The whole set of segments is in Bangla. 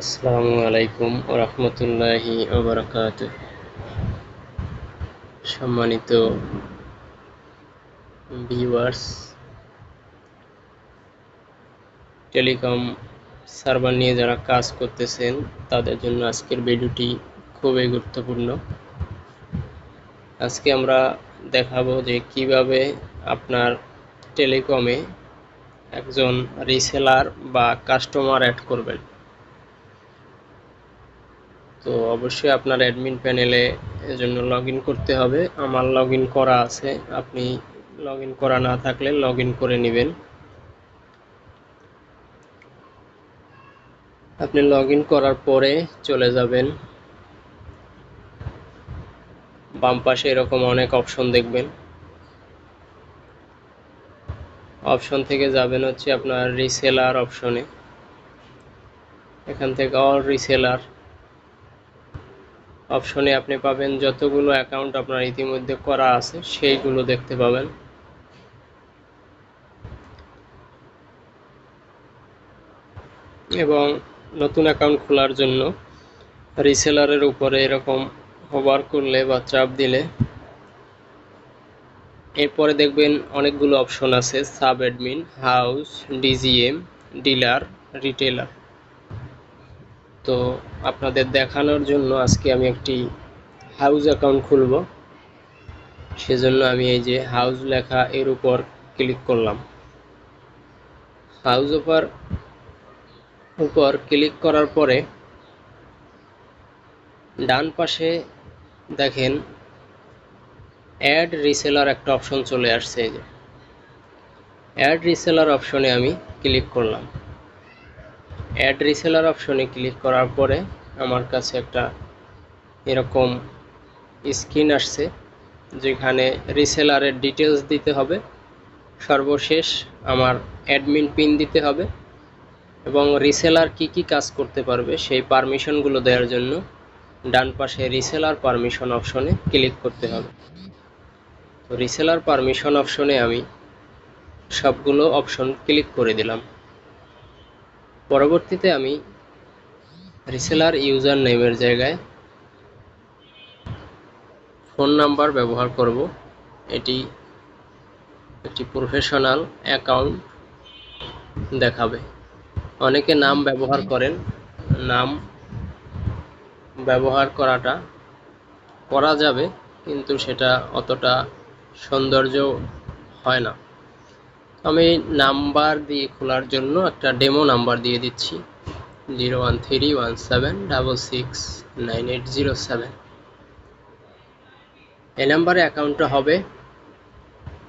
আসসালামু আলাইকুম রহমতুল্লাহি ওবারাকাতুহ। সম্মানিত ভিউয়ার্স, টেলিকম সার্ভার নিয়ে যারা কাজ করতেছেন তাদের জন্য আজকের ভিডিওটি খুবই গুরুত্বপূর্ণ। আজকে আমরা দেখাবো যে কিভাবে আপনার টেলিকমে একজন রিসেলার বা কাস্টমার অ্যাড করবেন। তো অবশ্যই আপনার অ্যাডমিন প্যানেলে এজন্য লগ ইন করতে হবে। আমার লগ ইন করা আছে, আপনি লগ ইন করা না থাকলে লগ ইন করে নেবেন। আপনি লগ ইন করার পরে চলে যাবেন, বাম পাশে এরকম অনেক অপশন দেখবেন। অপশন থেকে যাবেন হচ্ছে আপনার রিসেলার অপশনে। এখান থেকে অল রিসেলার অপশনে আপনি পাবেন যতগুলো অ্যাকাউন্ট আপনার ইতিমধ্যে করা আছে সেইগুলো দেখতে পাবেন। এবং নতুন অ্যাকাউন্ট খোলার জন্য রিসেলারের উপরে এরকম হোভার করলে বা চাপ দিলে এরপরে দেখবেন অনেকগুলো অপশন আছে: sub admin, house, DGM, dealer, retailer. তো আপনাদের দেখানোর জন্য আজকে আমি একটি হাউস অ্যাকাউন্ট খুলব। সেজন্য আমি এই যে হাউস লেখা এর উপর ক্লিক করলাম। হাউস উপর ক্লিক করার পরে ডান পাশে দেখেন অ্যাড রিসেলার একটা অপশন চলে আসছে। এই যে অ্যাড রিসেলার অপশনে আমি ক্লিক করলাম। অ্যাড রিসেলার অপশনে ক্লিক করার পরে আমার কাছে একটা এরকম স্ক্রিন আসছে, যেখানে রিসেলারের ডিটেলস দিতে হবে, সর্বশেষ আমার অ্যাডমিন পিন দিতে হবে এবং রিসেলার কি কি কাজ করতে পারবে সেই পারমিশনগুলো দেওয়ার জন্য ডান পাশে রিসেলার পারমিশন অপশনে ক্লিক করতে হবে। তো রিসেলার পারমিশন অপশনে আমি সবগুলো অপশন ক্লিক করে দিলাম। পরবর্তীতে আমি রিসেলার ইউজার নেমের জায়গায় ফোন নাম্বার ব্যবহার করব। এটি একটি প্রফেশনাল অ্যাকাউন্ট দেখাবে। অনেকে নাম ব্যবহার করেন, নাম ব্যবহার করা যাবে, কিন্তু সেটা অতটা সৌন্দর্য হয় না। আমি নাম্বার দিয়ে খোলার জন্য একটা ডেমো নাম্বার দিয়ে দিচ্ছি, 01317669807। এই নাম্বারে অ্যাকাউন্টটা হবে।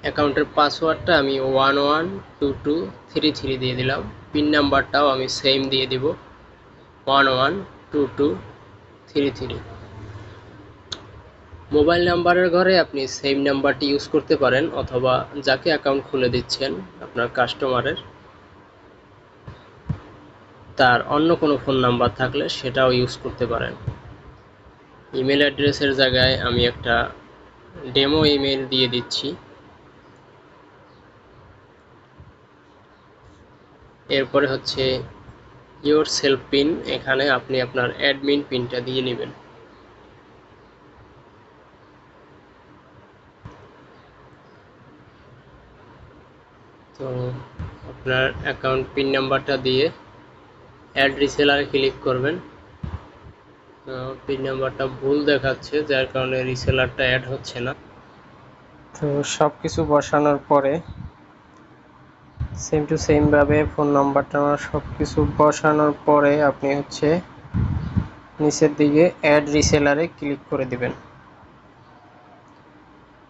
অ্যাকাউন্টের পাসওয়ার্ডটা আমি 112233 দিয়ে দিলাম। পিন নাম্বারটাও আমি সেম দিয়ে দিব, 112233। মোবাইল নাম্বারের ঘরে আপনি সেম নাম্বারটি ইউজ করতে পারেন, অথবা যাকে অ্যাকাউন্ট খুলে দিচ্ছেন আপনার কাস্টমারের তার অন্য কোনো ফোন নাম্বার থাকলে সেটাও ইউজ করতে পারেন। ইমেল অ্যাড্রেসের জায়গায় আমি একটা ডেমো ইমেল দিয়ে দিচ্ছি। এরপরে হচ্ছে ইওর সেলফ পিন, এখানে আপনি আপনার অ্যাডমিন পিনটা দিয়ে নেবেন। তো আপনার অ্যাকাউন্ট পিন নাম্বারটা দিয়ে অ্যাড রিসেলারে ক্লিক করবেন। পিন নাম্বারটা ভুল দেখাচ্ছে, যার কারণে রিসেলারটা অ্যাড হচ্ছে না। তো সব কিছু বসানোর পরে সেম টু সেম ভাবে ফোন নাম্বারটা সব কিছু বসানোর পরে আপনি হচ্ছে নিচের দিকে অ্যাড রিসেলারে ক্লিক করে দিবেন।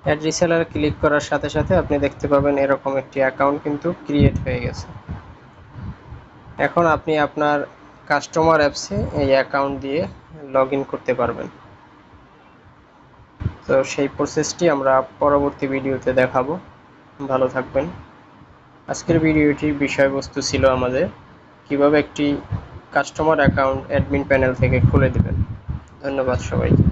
অ্যাড রিসেলারে ক্লিক করার সাথে সাথে আপনি দেখতে পাবেন এরকম একটি অ্যাকাউন্ট কিন্তু ক্রিয়েট হয়ে গেছে। এখন আপনি আপনার কাস্টমার অ্যাপসে এই অ্যাকাউন্ট দিয়ে লগ ইন করতে পারবেন। তো সেই প্রসেসটি আমরা পরবর্তী ভিডিওতে দেখাবো। ভালো থাকবেন। আজকের ভিডিওটির বিষয়বস্তু ছিল আমাদের কিভাবে একটি কাস্টমার অ্যাকাউন্ট অ্যাডমিন প্যানেল থেকে খুলে দিবেন। ধন্যবাদ সবাইকে।